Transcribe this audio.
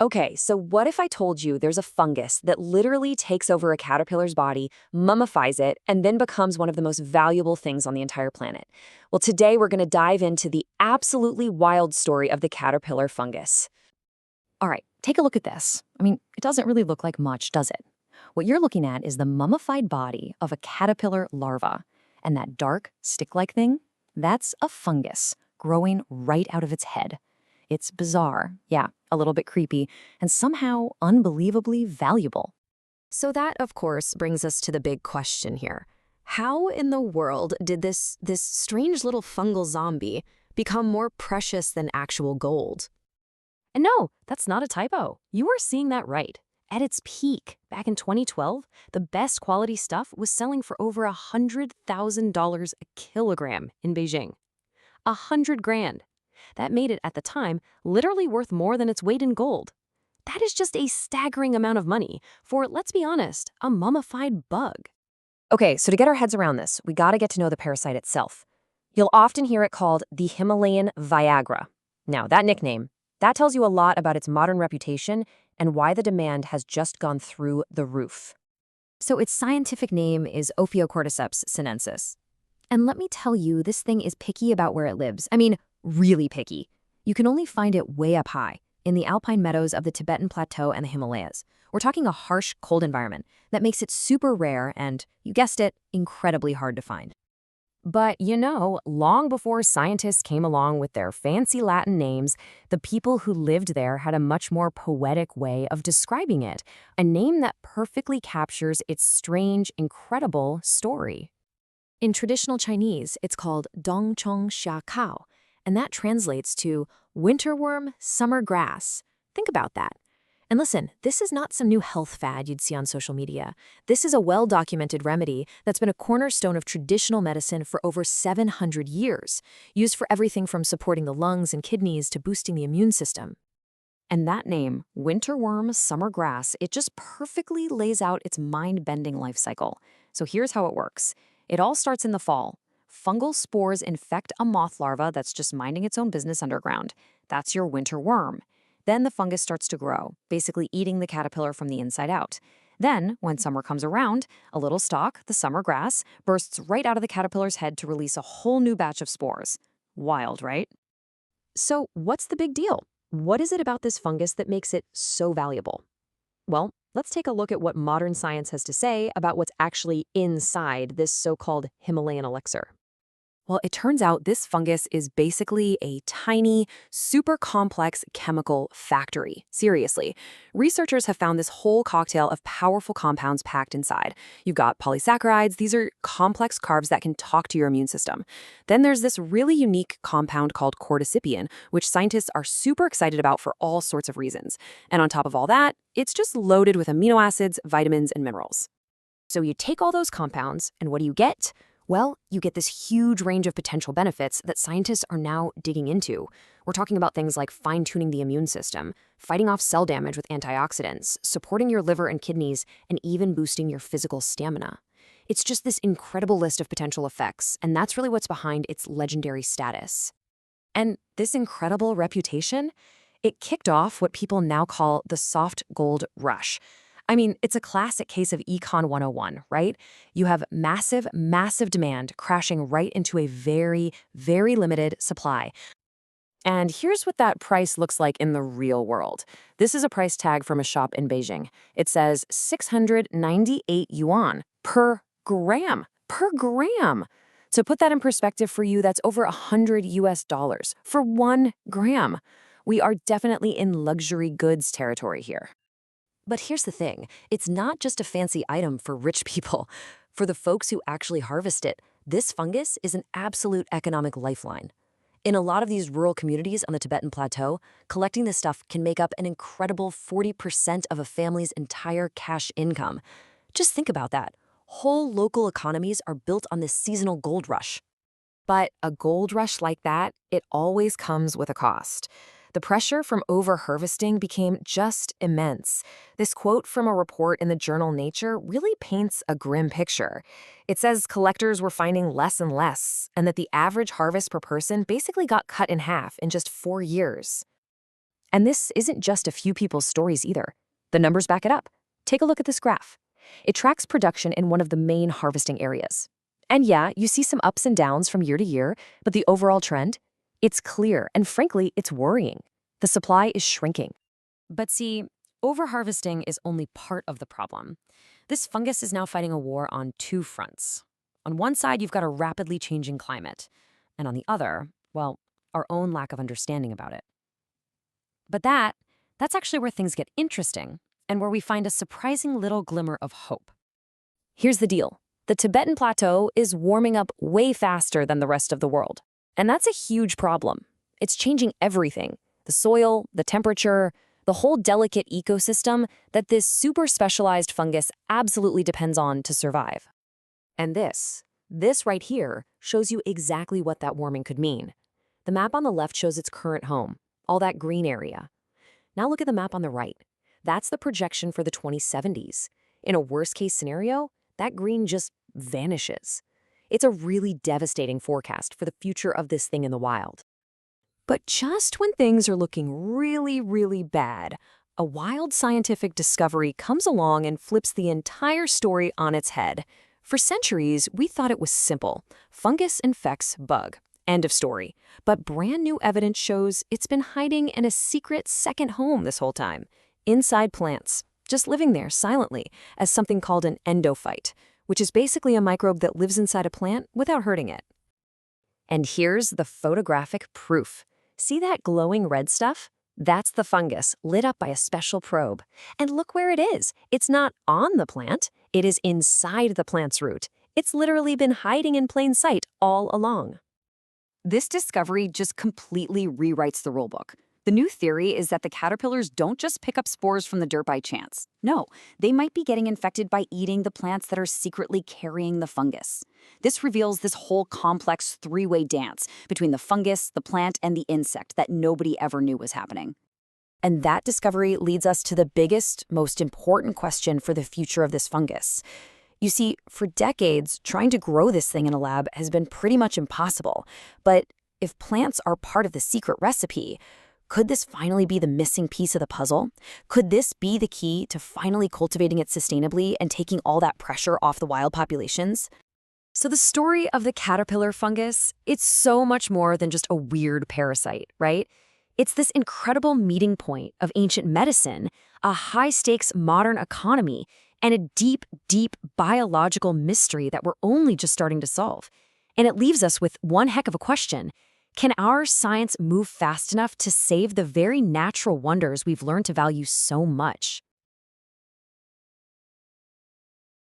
Okay, so what if I told you there's a fungus that literally takes over a caterpillar's body, mummifies it, and then becomes one of the most valuable things on the entire planet? Well, today we're going to dive into the absolutely wild story of the caterpillar fungus. All right, take a look at this. I mean, it doesn't really look like much, does it? What you're looking at is the mummified body of a caterpillar larva. And that dark, stick-like thing, that's a fungus growing right out of its head. It's bizarre, yeah, a little bit creepy, and somehow unbelievably valuable. So that, of course, brings us to the big question here. How in the world did this strange little fungal zombie become more precious than actual gold? And no, that's not a typo. You are seeing that right. At its peak, back in 2012, the best quality stuff was selling for over $100,000 a kilogram in Beijing. 100 grand. That made it, at the time, literally worth more than its weight in gold. That is just a staggering amount of money for, let's be honest, a mummified bug. Okay, so to get our heads around this, we got to get to know the parasite itself. You'll often hear it called the Himalayan Viagra. Now, that nickname, that tells you a lot about its modern reputation and why the demand has just gone through the roof. So its scientific name is Ophiocordyceps sinensis. And let me tell you, this thing is picky about where it lives. I mean, really picky. You can only find it way up high, in the alpine meadows of the Tibetan Plateau and the Himalayas. We're talking a harsh, cold environment that makes it super rare and, you guessed it, incredibly hard to find. But, long before scientists came along with their fancy Latin names, the people who lived there had a much more poetic way of describing it, a name that perfectly captures its strange, incredible story. In traditional Chinese, it's called DongChongXiaCao, and that translates to winterworm, summer grass. Think about that. And listen, this is not some new health fad you'd see on social media. This is a well-documented remedy that's been a cornerstone of traditional medicine for over 700 years, used for everything from supporting the lungs and kidneys to boosting the immune system. And that name, winterworm, summer grass, it just perfectly lays out its mind-bending life cycle. So here's how it works. It all starts in the fall. Fungal spores infect a moth larva that's just minding its own business underground. That's your winter worm. Then the fungus starts to grow, basically eating the caterpillar from the inside out. Then, when summer comes around, a little stalk, the summer grass, bursts right out of the caterpillar's head to release a whole new batch of spores. Wild, right? So what's the big deal? What is it about this fungus that makes it so valuable? Well, let's take a look at what modern science has to say about what's actually inside this so-called Himalayan elixir. Well, it turns out this fungus is basically a tiny, super complex chemical factory. Seriously. Researchers have found this whole cocktail of powerful compounds packed inside. You've got polysaccharides. These are complex carbs that can talk to your immune system. Then there's this really unique compound called cordycepin, which scientists are super excited about for all sorts of reasons. And on top of all that, it's just loaded with amino acids, vitamins, and minerals. So you take all those compounds, and what do you get? Well, you get this huge range of potential benefits that scientists are now digging into. We're talking about things like fine-tuning the immune system, fighting off cell damage with antioxidants, supporting your liver and kidneys, and even boosting your physical stamina. It's just this incredible list of potential effects, and that's really what's behind its legendary status. And this incredible reputation, it kicked off what people now call the soft gold rush. I mean, it's a classic case of Econ 101, right? You have massive, massive demand crashing right into a very, very limited supply. And here's what that price looks like in the real world. This is a price tag from a shop in Beijing. It says 698 yuan per gram. Per gram. To put that in perspective for you, that's over $100 for 1 gram. We are definitely in luxury goods territory here. But here's the thing, it's not just a fancy item for rich people. For the folks who actually harvest it, this fungus is an absolute economic lifeline. In a lot of these rural communities on the Tibetan Plateau, collecting this stuff can make up an incredible 40% of a family's entire cash income. Just think about that. Whole local economies are built on this seasonal gold rush. But a gold rush like that, it always comes with a cost. The pressure from over-harvesting became just immense. This quote from a report in the journal Nature really paints a grim picture. It says collectors were finding less and less, and that the average harvest per person basically got cut in half in just 4 years. And this isn't just a few people's stories either. The numbers back it up. Take a look at this graph. It tracks production in one of the main harvesting areas. And yeah, you see some ups and downs from year to year, but the overall trend, it's clear, and frankly, it's worrying. The supply is shrinking. But see, overharvesting is only part of the problem. This fungus is now fighting a war on two fronts. On one side, you've got a rapidly changing climate, and on the other, well, our own lack of understanding about it. But that's actually where things get interesting, and where we find a surprising little glimmer of hope. Here's the deal. The Tibetan Plateau is warming up way faster than the rest of the world. And that's a huge problem. It's changing everything. The soil, the temperature, the whole delicate ecosystem that this super specialized fungus absolutely depends on to survive. And this right here shows you exactly what that warming could mean. The map on the left shows its current home, all that green area. Now look at the map on the right. That's the projection for the 2070s. In a worst-case scenario, that green just vanishes. It's a really devastating forecast for the future of this thing in the wild. But just when things are looking really, really bad, a wild scientific discovery comes along and flips the entire story on its head. For centuries, we thought it was simple. Fungus infects bug. End of story. But brand new evidence shows it's been hiding in a secret second home this whole time. Inside plants, just living there silently as something called an endophyte, which is basically a microbe that lives inside a plant without hurting it. And here's the photographic proof. See that glowing red stuff? That's the fungus lit up by a special probe. And look where it is. It's not on the plant. It is inside the plant's root. It's literally been hiding in plain sight all along. This discovery just completely rewrites the rulebook. The new theory is that the caterpillars don't just pick up spores from the dirt by chance. No, they might be getting infected by eating the plants that are secretly carrying the fungus. This reveals this whole complex three-way dance between the fungus, the plant, and the insect that nobody ever knew was happening. And that discovery leads us to the biggest, most important question for the future of this fungus. You see, for decades, trying to grow this thing in a lab has been pretty much impossible. But if plants are part of the secret recipe, could this finally be the missing piece of the puzzle? Could this be the key to finally cultivating it sustainably and taking all that pressure off the wild populations? So the story of the caterpillar fungus, it's so much more than just a weird parasite, right? It's this incredible meeting point of ancient medicine, a high-stakes modern economy, and a deep, deep biological mystery that we're only just starting to solve. And it leaves us with one heck of a question. Can our science move fast enough to save the very natural wonders we've learned to value so much?